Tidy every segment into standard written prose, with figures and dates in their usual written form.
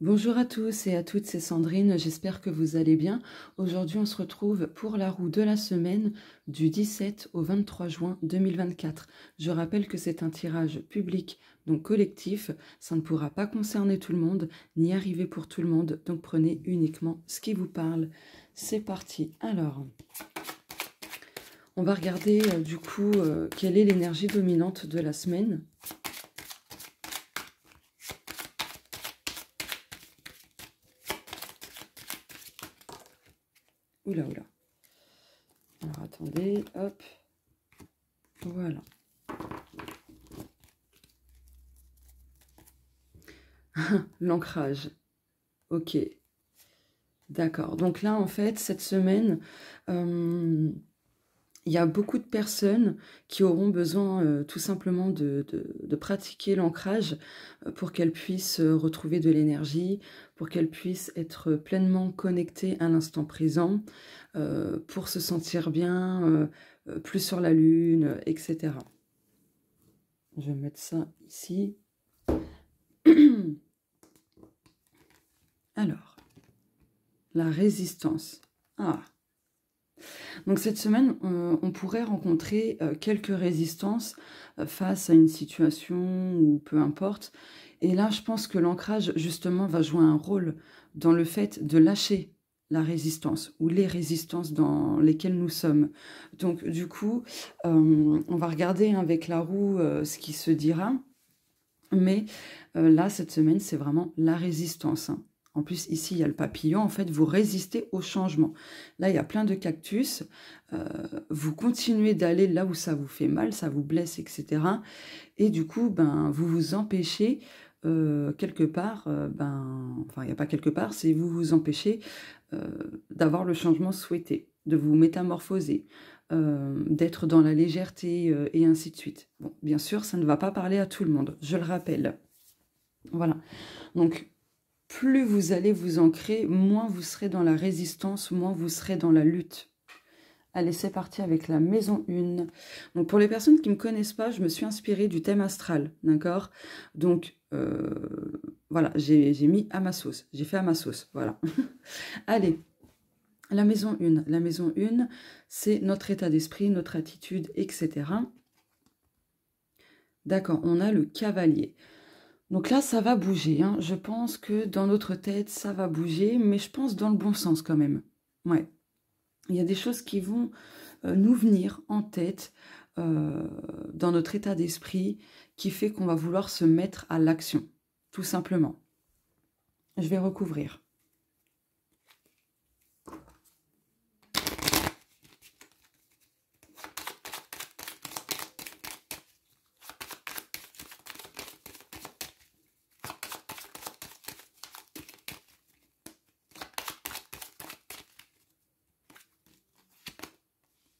Bonjour à tous et à toutes, c'est Sandrine, j'espère que vous allez bien. Aujourd'hui, on se retrouve pour la roue de la semaine du 17 au 23 juin 2024. Je rappelle que c'est un tirage public, donc collectif. Ça ne pourra pas concerner tout le monde, ni arriver pour tout le monde, donc prenez uniquement ce qui vous parle. C'est parti. Alors, on va regarder du coup quelle est l'énergie dominante de la semaine. Oula, oula. Alors, attendez, hop. Voilà. L'ancrage. Ok. D'accord. Donc là, en fait, cette semaine, il y a beaucoup de personnes qui auront besoin tout simplement de pratiquer l'ancrage pour qu'elles puissent retrouver de l'énergie, pour qu'elles puissent être pleinement connectées à l'instant présent, pour se sentir bien, plus sur la lune, etc. Je vais mettre ça ici. Alors, la résistance. Ah. Donc cette semaine, on pourrait rencontrer quelques résistances face à une situation ou peu importe. Et là, je pense que l'ancrage, justement, va jouer un rôle dans le fait de lâcher la résistance ou les résistances dans lesquelles nous sommes. Donc du coup, on va regarder avec la roue ce qui se dira. Mais là, cette semaine, c'est vraiment la résistance, hein. En plus, ici, il y a le papillon. En fait, vous résistez au changement. Là, il y a plein de cactus. Vous continuez d'aller là où ça vous fait mal, ça vous blesse, etc. Et du coup, ben, vous vous empêchez quelque part, enfin, il n'y a pas quelque part, c'est vous vous empêchez d'avoir le changement souhaité, de vous métamorphoser, d'être dans la légèreté et ainsi de suite. Bon, bien sûr, ça ne va pas parler à tout le monde, je le rappelle. Voilà. Donc, plus vous allez vous ancrer, moins vous serez dans la résistance, moins vous serez dans la lutte. Allez, c'est parti avec la maison 1. Donc, pour les personnes qui ne me connaissent pas, je me suis inspirée du thème astral, d'accord? Donc, voilà, j'ai mis à ma sauce. J'ai fait à ma sauce, voilà. Allez, la maison 1. La maison 1, c'est notre état d'esprit, notre attitude, etc. D'accord, on a le cavalier. Donc là, ça va bouger, hein. Je pense que dans notre tête, ça va bouger, mais je pense dans le bon sens quand même. Ouais. Il y a des choses qui vont nous venir en tête dans notre état d'esprit qui fait qu'on va vouloir se mettre à l'action, tout simplement. Je vais recouvrir.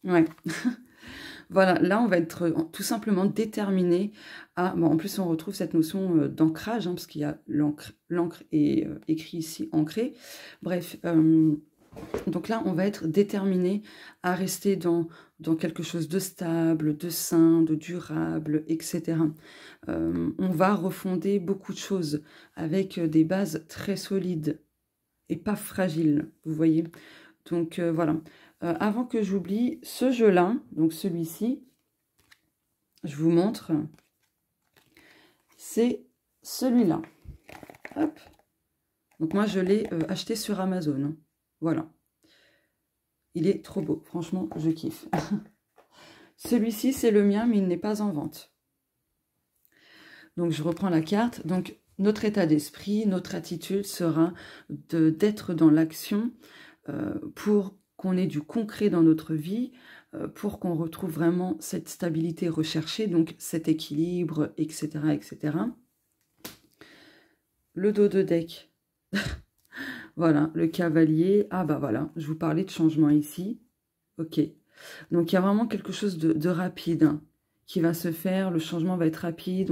Ouais. Voilà, là, on va être tout simplement déterminé à... Bon, en plus, on retrouve cette notion d'ancrage, hein, parce qu'il y a l'encre est écrit ici, ancré. Bref, donc là, on va être déterminé à rester dans quelque chose de stable, de sain, de durable, etc. On va refonder beaucoup de choses avec des bases très solides et pas fragiles, vous voyez. Donc voilà. Avant que j'oublie, ce jeu-là, donc celui-ci, je vous montre, c'est celui-là. Hop. Donc moi, je l'ai acheté sur Amazon. Voilà. Il est trop beau. Franchement, je kiffe. Celui-ci, c'est le mien, mais il n'est pas en vente. Donc, je reprends la carte. Donc, notre état d'esprit, notre attitude sera d'être dans l'action pour qu'on ait du concret dans notre vie, pour qu'on retrouve vraiment cette stabilité recherchée, donc cet équilibre, etc., etc. Le dos de deck, voilà, le cavalier. Ah bah voilà, je vous parlais de changement ici. Ok, donc il y a vraiment quelque chose de rapide hein, qui va se faire, le changement va être rapide.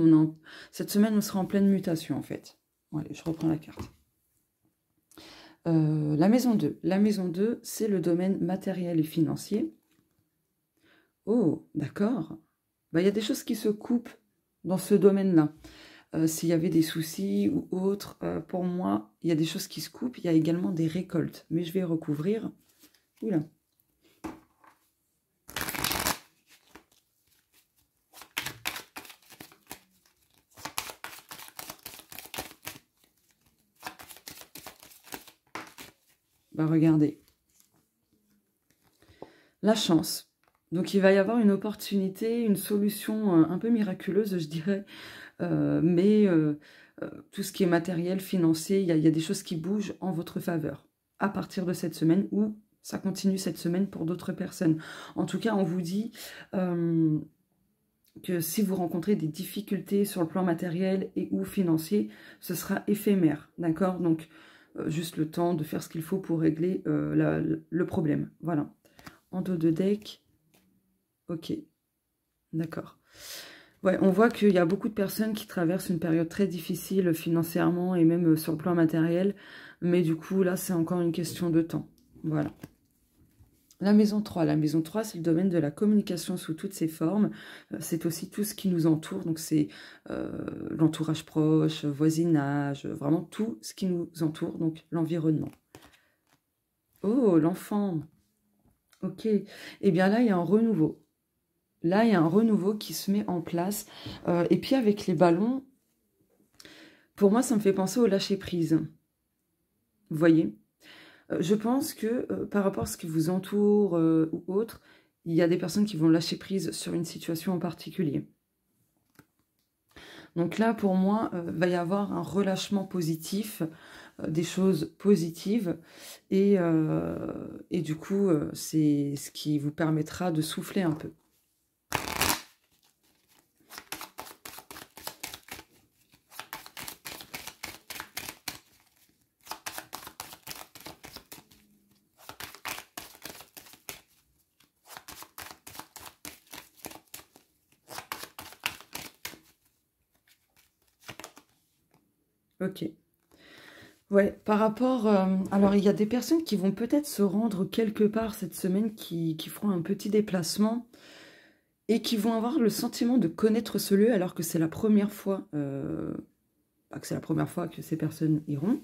Cette semaine, on sera en pleine mutation en fait. Bon, allez, je reprends la carte. La maison 2. La maison 2, c'est le domaine matériel et financier. Oh, d'accord. Bah, y a des choses qui se coupent dans ce domaine-là. s'il y avait des soucis ou autres. Pour moi, il y a des choses qui se coupent. Il y a également des récoltes. Mais je vais recouvrir. Oula. Bah, regardez. La chance. Donc, il va y avoir une opportunité, une solution un peu miraculeuse, je dirais. Mais tout ce qui est matériel, financier, il y a des choses qui bougent en votre faveur à partir de cette semaine ou ça continue cette semaine pour d'autres personnes. En tout cas, on vous dit que si vous rencontrez des difficultés sur le plan matériel et ou financier, ce sera éphémère, d'accord? Donc, juste le temps de faire ce qu'il faut pour régler le problème. Voilà. En dos de deck, ok, d'accord. Ouais, on voit qu'il y a beaucoup de personnes qui traversent une période très difficile financièrement et même sur le plan matériel. Mais du coup, là, c'est encore une question de temps. Voilà. La maison 3. La maison 3, c'est le domaine de la communication sous toutes ses formes. C'est aussi tout ce qui nous entoure. Donc, c'est l'entourage proche, voisinage, vraiment tout ce qui nous entoure. Donc, l'environnement. Oh, l'enfant. Ok. Eh bien là, il y a un renouveau. Là, il y a un renouveau qui se met en place. Et puis avec les ballons, pour moi, ça me fait penser au lâcher-prise. Vous voyez? Je pense que par rapport à ce qui vous entoure ou autre, il y a des personnes qui vont lâcher prise sur une situation en particulier. Donc là, pour moi, va y avoir un relâchement positif, des choses positives. Et du coup, c'est ce qui vous permettra de souffler un peu. Ok. Ouais, par rapport... alors, il y a des personnes qui vont peut-être se rendre quelque part cette semaine, qui feront un petit déplacement et qui vont avoir le sentiment de connaître ce lieu alors que c'est la première fois, que ces personnes iront.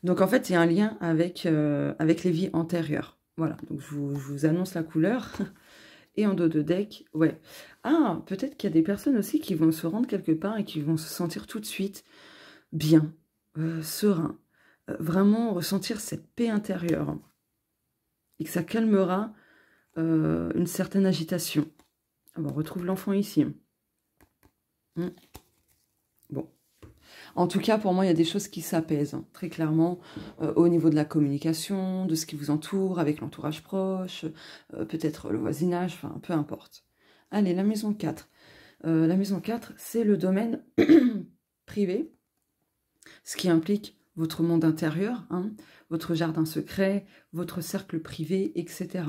Donc, en fait, il y a un lien avec les vies antérieures. Voilà, donc je vous annonce la couleur. Et en dos de deck, ouais. Ah, peut-être qu'il y a des personnes aussi qui vont se rendre quelque part et qui vont se sentir tout de suite bien, serein, vraiment ressentir cette paix intérieure et que ça calmera une certaine agitation. Ah bon, on retrouve l'enfant ici. Bon. En tout cas, pour moi, il y a des choses qui s'apaisent, hein, très clairement, au niveau de la communication, de ce qui vous entoure, avec l'entourage proche, peut-être le voisinage, enfin, peu importe. Allez, la maison 4. La maison 4, c'est le domaine privé, ce qui implique votre monde intérieur, hein, votre jardin secret, votre cercle privé, etc.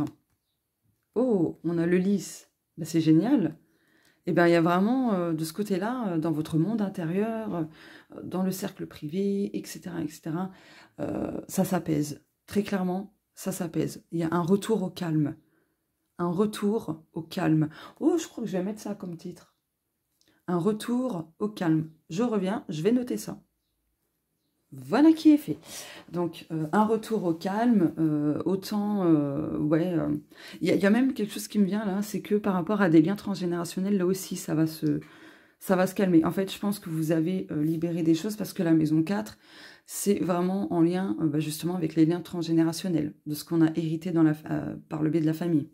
Oh, on a le lys. Ben, c'est génial. Et bien, il y a vraiment, de ce côté-là, dans votre monde intérieur, dans le cercle privé, etc., etc., ça s'apaise. Très clairement, ça s'apaise. Il y a un retour au calme. Un retour au calme. Oh, je crois que je vais mettre ça comme titre. Un retour au calme. Je reviens, je vais noter ça. Voilà qui est fait. Donc, un retour au calme, autant, ouais, il y a même quelque chose qui me vient là, c'est que par rapport à des liens transgénérationnels, là aussi, ça va se calmer. En fait, je pense que vous avez libéré des choses parce que la maison 4, c'est vraiment en lien, bah, justement, avec les liens transgénérationnels, de ce qu'on a hérité par le biais de la famille.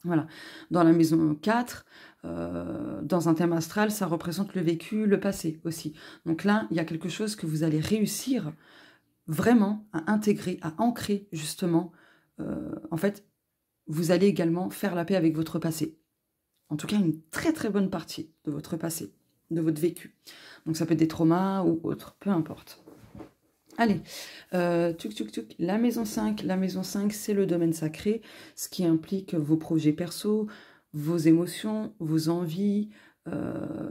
Voilà. Dans la maison 4, dans un thème astral, ça représente le vécu, le passé aussi. Donc là, il y a quelque chose que vous allez réussir vraiment à intégrer, à ancrer justement. En fait, vous allez également faire la paix avec votre passé. En tout cas, une très très bonne partie de votre passé, de votre vécu. Donc ça peut être des traumas ou autre, peu importe. Allez, la maison 5. La maison 5, c'est le domaine sacré, ce qui implique vos projets perso, vos émotions, vos envies,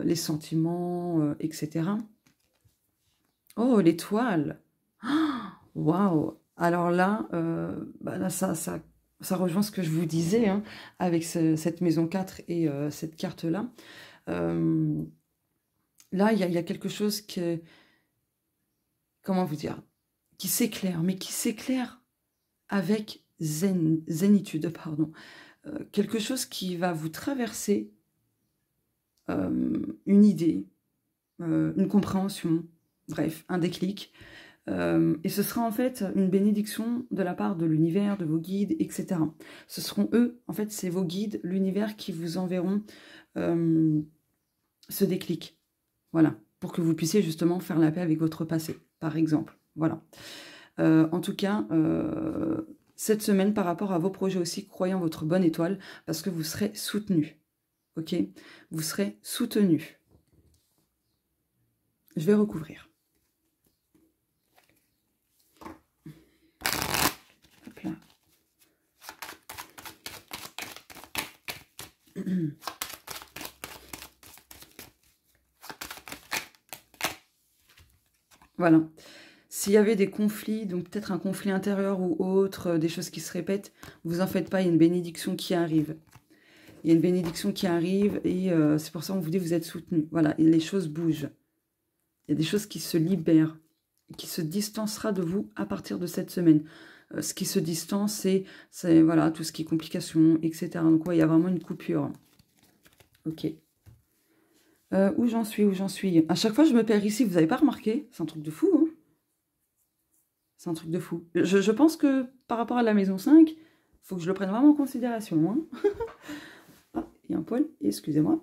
les sentiments, etc. Oh, l'étoile. Waouh. Alors là, bah là ça rejoint ce que je vous disais, hein, avec cette maison 4 et cette carte-là. là, il y a quelque chose que... Comment vous dire? Qui s'éclaire, mais qui s'éclaire avec zénitude, pardon. Quelque chose qui va vous traverser une idée, une compréhension, bref, un déclic. Et ce sera en fait une bénédiction de la part de l'univers, de vos guides, etc. Ce seront eux, en fait, c'est vos guides, l'univers qui vous enverront ce déclic. Voilà, pour que vous puissiez justement faire la paix avec votre passé, par exemple. Voilà. En tout cas, cette semaine, par rapport à vos projets aussi, croyez en votre bonne étoile, parce que vous serez soutenu. Ok? Vous serez soutenu. Je vais recouvrir. Hop là. Voilà. S'il y avait des conflits, donc peut-être un conflit intérieur ou autre, des choses qui se répètent, vous en faites pas, il y a une bénédiction qui arrive. Il y a une bénédiction qui arrive et c'est pour ça qu'on vous dit que vous êtes soutenu. Voilà, et les choses bougent. Il y a des choses qui se libèrent, qui se distancera de vous à partir de cette semaine. Ce qui se distance, c'est voilà, tout ce qui est complications, etc. Donc ouais, il y a vraiment une coupure. Ok. Où j'en suis? À chaque fois, je me perds ici, vous n'avez pas remarqué? C'est un truc de fou, hein? C'est un truc de fou. Je pense que par rapport à la maison 5, il faut que je le prenne vraiment en considération. Hein. Ah, il y a un poil, excusez-moi.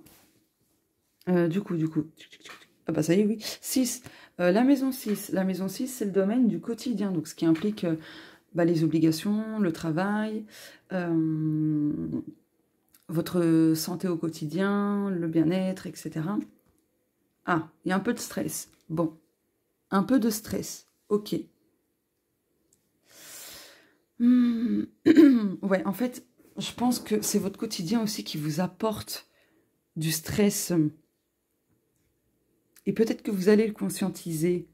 Du coup. Ah bah ça y est, oui. 6. La maison 6. La maison 6, c'est le domaine du quotidien. Donc ce qui implique les obligations, le travail, votre santé au quotidien, le bien-être, etc. Ah, il y a un peu de stress. Bon. Un peu de stress. Ok. Ouais, en fait, je pense que c'est votre quotidien aussi qui vous apporte du stress. Et peut-être que vous allez le conscientiser.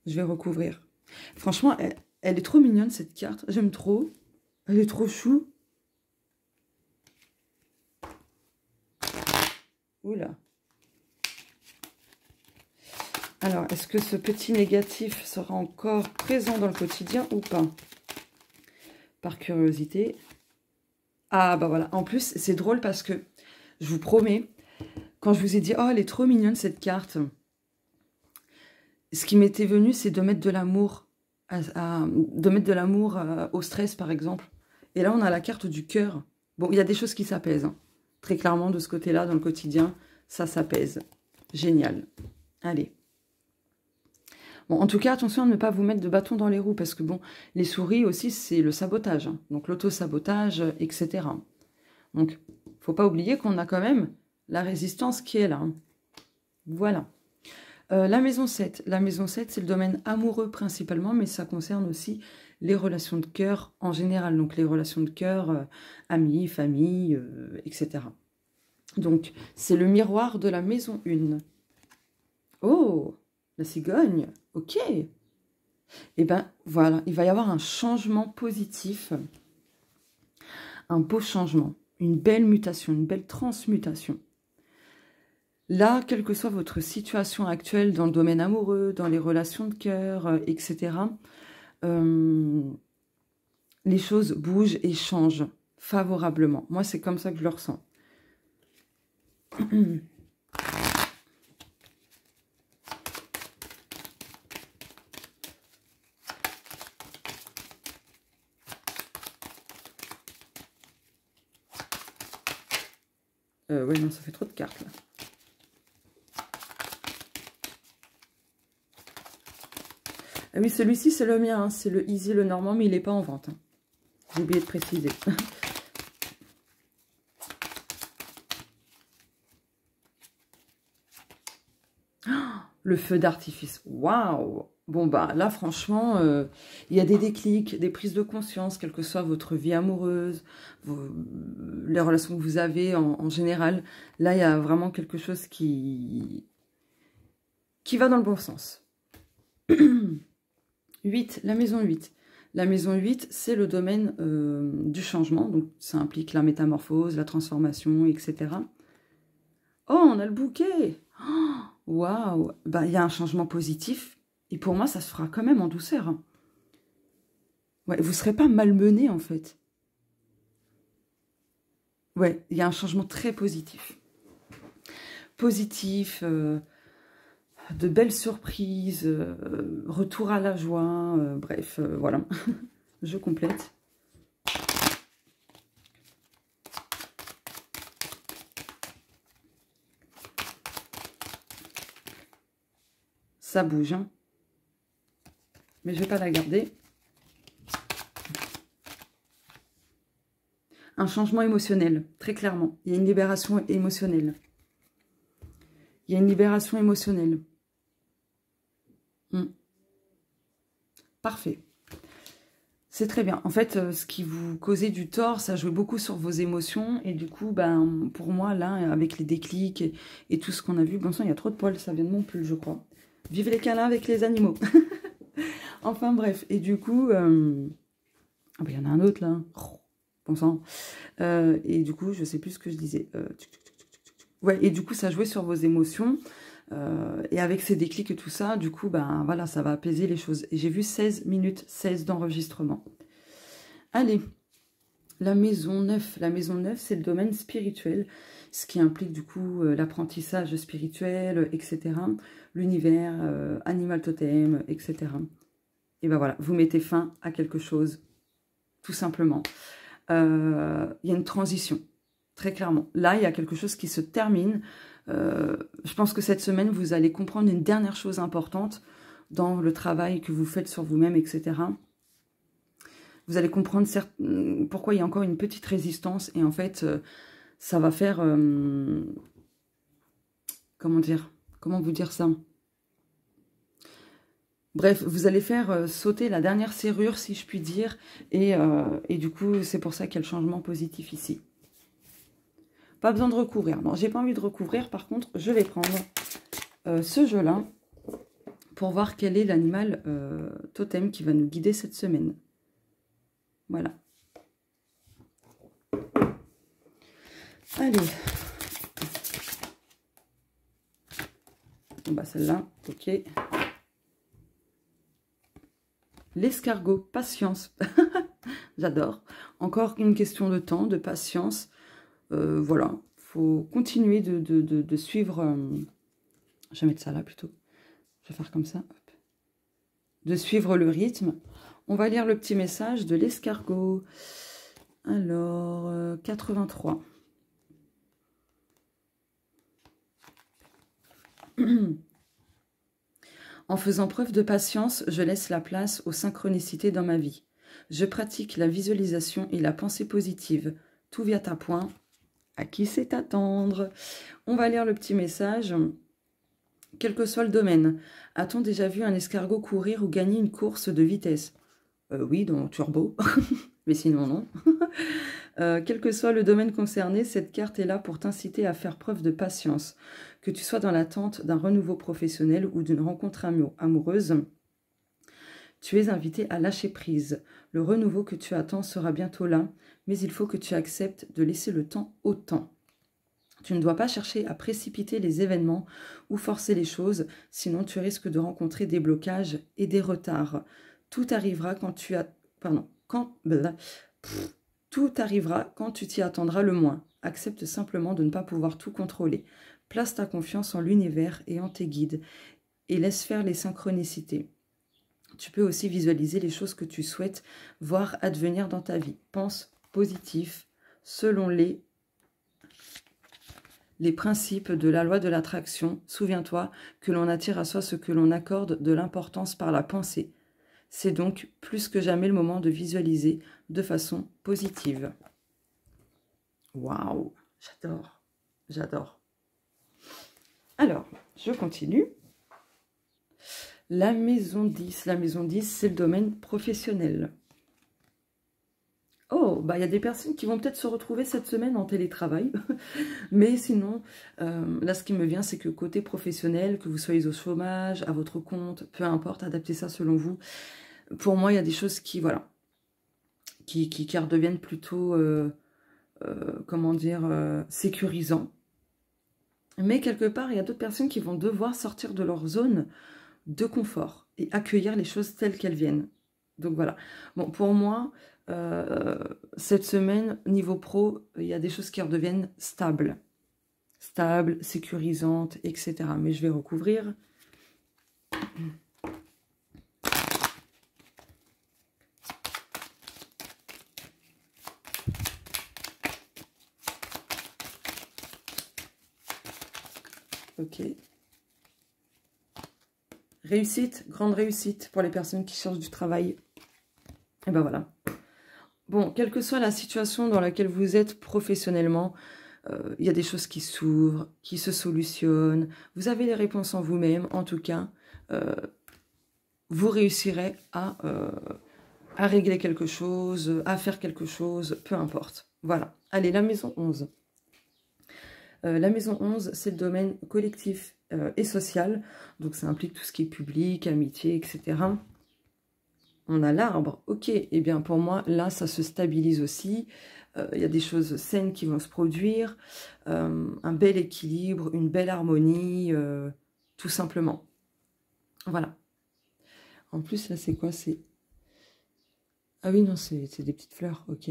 Je vais recouvrir. Franchement, elle est trop mignonne, cette carte. J'aime trop. Elle est trop chou. Oula. Alors, est-ce que ce petit négatif sera encore présent dans le quotidien ou pas? Par curiosité. Ah, bah voilà. En plus, c'est drôle parce que, je vous promets, quand je vous ai dit, oh, elle est trop mignonne, cette carte, ce qui m'était venu, c'est de mettre de l'amour, au stress, par exemple. Et là, on a la carte du cœur. Bon, il y a des choses qui s'apaisent. Hein. Très clairement, de ce côté-là, dans le quotidien, ça s'apaise. Génial. Allez. Bon, en tout cas, attention à ne pas vous mettre de bâton dans les roues, parce que, bon, les souris aussi, c'est le sabotage. Hein. Donc, l'auto-sabotage, etc. Donc, faut pas oublier qu'on a quand même la résistance qui est là. Hein. Voilà. La maison 7. La maison 7, c'est le domaine amoureux principalement, mais ça concerne aussi les relations de cœur en général. Donc, les relations de cœur, amis, famille, etc. Donc, c'est le miroir de la maison 1. Oh, la cigogne. Ok. Eh bien, voilà, il va y avoir un changement positif. Un beau changement. Une belle mutation, une belle transmutation. Là, quelle que soit votre situation actuelle dans le domaine amoureux, dans les relations de cœur, etc., les choses bougent et changent favorablement. Moi, c'est comme ça que je le ressens. Ouais, non, ça fait trop de cartes, là. Ah oui, celui-ci, c'est le mien. Hein. C'est le Easy, le Normand, mais il n'est pas en vente. Hein. J'ai oublié de préciser. Le feu d'artifice. Waouh! Bon, bah là, franchement, il y a des déclics, des prises de conscience, quelle que soit votre vie amoureuse, les relations que vous avez en général. Là, il y a vraiment quelque chose qui va dans le bon sens. 8, la maison 8. La maison 8, c'est le domaine du changement. Donc, ça implique la métamorphose, la transformation, etc. Oh, on a le bouquet! Waouh! Bah, il y a un changement positif. Et pour moi, ça se fera quand même en douceur, hein. Ouais, vous ne serez pas malmené, en fait. Ouais, il y a un changement très positif. Positif, de belles surprises, retour à la joie, bref, voilà. Je complète. Ça bouge, hein. Mais je ne vais pas la garder. Un changement émotionnel, très clairement. Il y a une libération émotionnelle. Il y a une libération émotionnelle. Parfait. C'est très bien. En fait, ce qui vous causait du tort, ça jouait beaucoup sur vos émotions. Et du coup, ben, pour moi, là, avec les déclics et tout ce qu'on a vu, bon sang, il y a trop de poils, ça vient de mon pull, je crois. Vive les câlins avec les animaux. Enfin, bref. Et du coup, ah ben, il y en a un autre, là. Oh, bon sang. Et du coup, je sais plus ce que je disais. Ouais, et du coup, ça jouait sur vos émotions. Et avec ces déclics et tout ça, du coup, ben voilà, ça va apaiser les choses. Et j'ai vu 16 minutes 16 d'enregistrement. Allez, la maison 9. La maison 9, c'est le domaine spirituel, ce qui implique du coup l'apprentissage spirituel, etc. L'univers, animal totem, etc. Et ben voilà, vous mettez fin à quelque chose, tout simplement. Il y a une transition, très clairement. Là, il y a quelque chose qui se termine. Je pense que cette semaine, vous allez comprendre une dernière chose importante dans le travail que vous faites sur vous-même, etc. Vous allez comprendre pourquoi il y a encore une petite résistance. Et en fait, ça va faire... comment dire? Comment vous dire ça? Bref, vous allez faire sauter la dernière serrure, si je puis dire. Et du coup, c'est pour ça qu'il y a le changement positif ici. Pas besoin de recouvrir. Non, j'ai pas envie de recouvrir. Par contre, je vais prendre ce jeu-là pour voir quel est l'animal totem qui va nous guider cette semaine. Voilà. Allez. Bon, bah celle-là, ok. L'escargot, patience. J'adore. Encore une question de temps, de patience. Voilà, faut continuer de suivre... je vais mettre ça là plutôt. Je vais faire comme ça. Hop. De suivre le rythme. On va lire le petit message de l'escargot. Alors, 83. En faisant preuve de patience, je laisse la place aux synchronicités dans ma vie. Je pratique la visualisation et la pensée positive. Tout vient à point. À qui c'est attendre? On va lire le petit message. Quel que soit le domaine, a-t-on déjà vu un escargot courir ou gagner une course de vitesse? Oui, dans Turbo, mais sinon non. Quel que soit le domaine concerné, cette carte est là pour t'inciter à faire preuve de patience. Que tu sois dans l'attente d'un renouveau professionnel ou d'une rencontre amoureuse, tu es invité à lâcher prise. Le renouveau que tu attends sera bientôt là, mais il faut que tu acceptes de laisser le temps au temps. Tu ne dois pas chercher à précipiter les événements ou forcer les choses, sinon tu risques de rencontrer des blocages et des retards. Tout arrivera quand tu as... Pardon. Tout arrivera quand tu t'y attendras le moins. Accepte simplement de ne pas pouvoir tout contrôler. Place ta confiance en l'univers et en tes guides et laisse faire les synchronicités. Tu peux aussi visualiser les choses que tu souhaites voir advenir dans ta vie. Pense positif selon les principes de la loi de l'attraction. Souviens-toi que l'on attire à soi ce que l'on accorde de l'importance par la pensée. C'est donc plus que jamais le moment de visualiser de façon positive. Waouh, j'adore, j'adore. Alors, je continue. La maison 10, c'est le domaine professionnel. Oh, bah il y a des personnes qui vont peut-être se retrouver cette semaine en télétravail. Mais sinon, là ce qui me vient, c'est que côté professionnel, que vous soyez au chômage, à votre compte, peu importe, adaptez ça selon vous. Pour moi, il y a des choses qui, voilà, qui redeviennent plutôt, comment dire, sécurisants. Mais quelque part, il y a d'autres personnes qui vont devoir sortir de leur zone de confort et accueillir les choses telles qu'elles viennent. Donc voilà. Bon, pour moi, cette semaine, niveau pro, il y a des choses qui redeviennent stables. Stables, sécurisantes, etc. Mais je vais recouvrir. Ok. Réussite, grande réussite pour les personnes qui cherchent du travail. Et ben voilà. Bon, quelle que soit la situation dans laquelle vous êtes professionnellement, il y a des choses qui s'ouvrent, qui se solutionnent. Vous avez les réponses en vous-même. En tout cas, vous réussirez à régler quelque chose, à faire quelque chose, peu importe. Voilà. Allez, la maison 11. La maison 11, c'est le domaine collectif et social. Donc, ça implique tout ce qui est public, amitié, etc. On a l'arbre. Ok, eh bien, pour moi, là, ça se stabilise aussi. Il y a des choses saines qui vont se produire. Un bel équilibre, une belle harmonie, tout simplement. Voilà. En plus, là, c'est quoi? C'est... Ah oui, non, c'est des petites fleurs. Ok.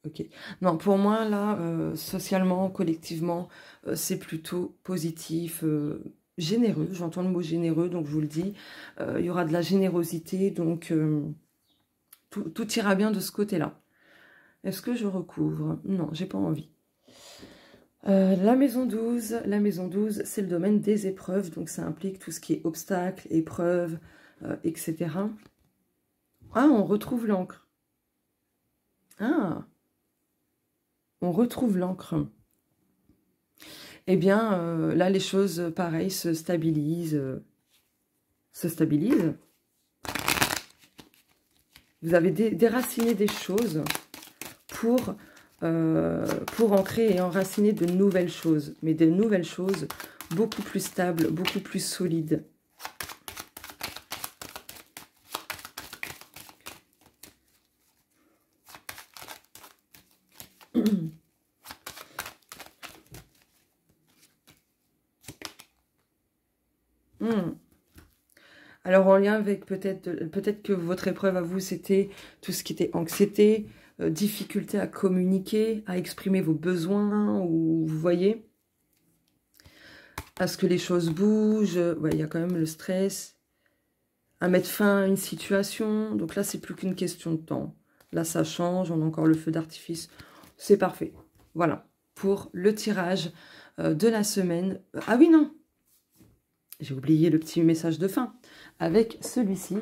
Ok. Non, pour moi, là, socialement, collectivement, c'est plutôt positif, généreux. J'entends le mot généreux, donc je vous le dis. Il y aura de la générosité, donc tout ira bien de ce côté-là. Est-ce que je recouvre? Non, j'ai pas envie. La maison 12, c'est le domaine des épreuves, donc ça implique tout ce qui est obstacles, épreuves, etc. Ah, on retrouve l'encre. Ah, on retrouve l'encre. Eh bien, là, les choses, pareil, se stabilisent. Vous avez déraciné des choses pour ancrer et enraciner de nouvelles choses. Mais de nouvelles choses beaucoup plus stables, beaucoup plus solides. Alors, en lien avec peut-être que votre épreuve à vous, c'était tout ce qui était anxiété, difficulté à communiquer, à exprimer vos besoins, ou vous voyez, à ce que les choses bougent. Ouais, il y a quand même le stress, à mettre fin à une situation. Donc là, c'est plus qu'une question de temps. Là, ça change, on a encore le feu d'artifice. C'est parfait. Voilà, pour le tirage de la semaine. Ah oui, non, j'ai oublié le petit message de fin. Avec celui-ci,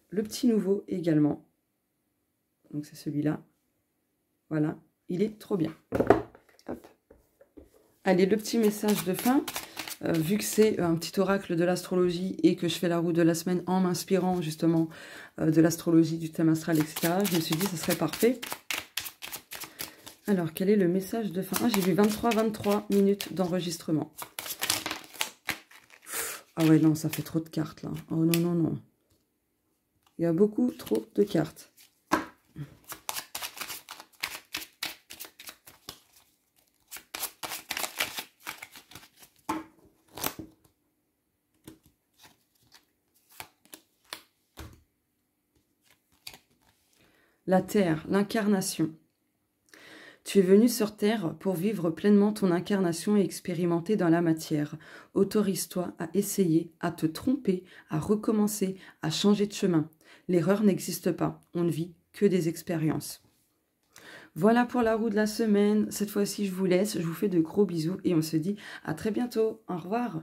le petit nouveau également. Donc c'est celui-là. Voilà, il est trop bien. Hop. Allez, le petit message de fin. Vu que c'est un petit oracle de l'astrologie et que je fais la roue de la semaine en m'inspirant justement de l'astrologie, du thème astral, etc., je me suis dit que ce serait parfait. Alors, quel est le message de fin? Ah, j'ai vu 23 minutes d'enregistrement. Ah ouais, non, ça fait trop de cartes, là. Oh non, non, non. Il y a beaucoup trop de cartes. La Terre, l'incarnation. Tu es venu sur Terre pour vivre pleinement ton incarnation et expérimenter dans la matière. Autorise-toi à essayer, à te tromper, à recommencer, à changer de chemin. L'erreur n'existe pas, on ne vit que des expériences. Voilà pour la roue de la semaine. Cette fois-ci, je vous laisse, je vous fais de gros bisous et on se dit à très bientôt. Au revoir.